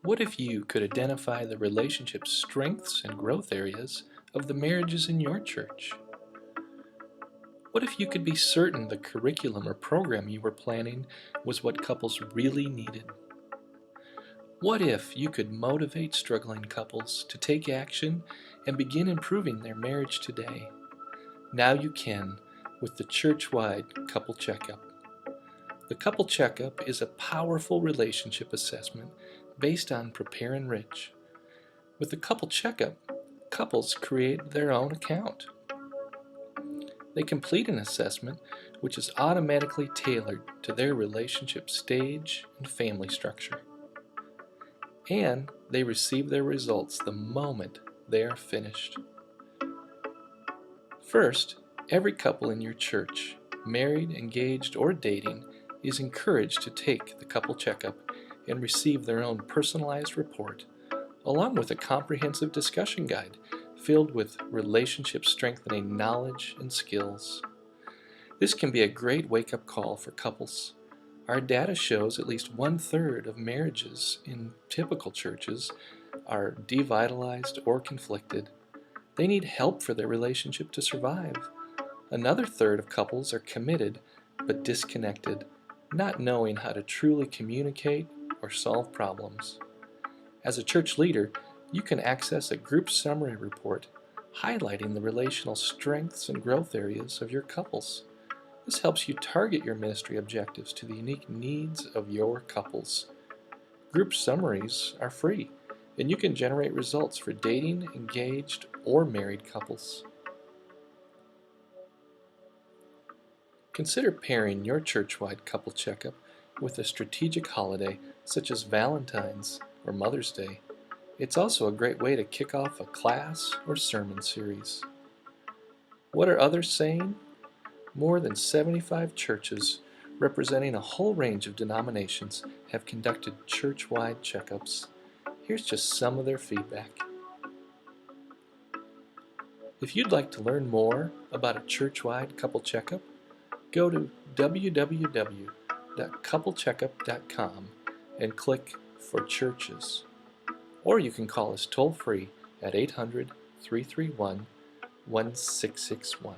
What if you could identify the relationship strengths and growth areas of the marriages in your church? What if you could be certain the curriculum or program you were planning was what couples really needed? What if you could motivate struggling couples to take action and begin improving their marriage today? Now you can with the church-wide Couple Checkup. The Couple Checkup is a powerful relationship assessment based on Prepare-Enrich. With the Couple Checkup, couples create their own account. They complete an assessment which is automatically tailored to their relationship stage and family structure. And they receive their results the moment they are finished. First, every couple in your church, married, engaged, or dating, is encouraged to take the Couple Checkup and receive their own personalized report, along with a comprehensive discussion guide filled with relationship strengthening knowledge and skills. This can be a great wake-up call for couples. Our data shows at least 1/3 of marriages in typical churches are devitalized or conflicted. They need help for their relationship to survive. Another third of couples are committed but disconnected, not knowing how to truly communicate or solve problems. As a church leader, you can access a group summary report highlighting the relational strengths and growth areas of your couples. This helps you target your ministry objectives to the unique needs of your couples. Group summaries are free, and you can generate results for dating, engaged, or married couples. Consider pairing your church-wide Couple Checkup with a strategic holiday such as Valentine's or Mother's Day. It's also a great way to kick off a class or sermon series. What are others saying? More than 75 churches representing a whole range of denominations have conducted church-wide checkups. Here's just some of their feedback. If you'd like to learn more about a church-wide couple checkup, go to www.couplecheckup.com and click for churches. Or you can call us toll-free at 800-331-1661.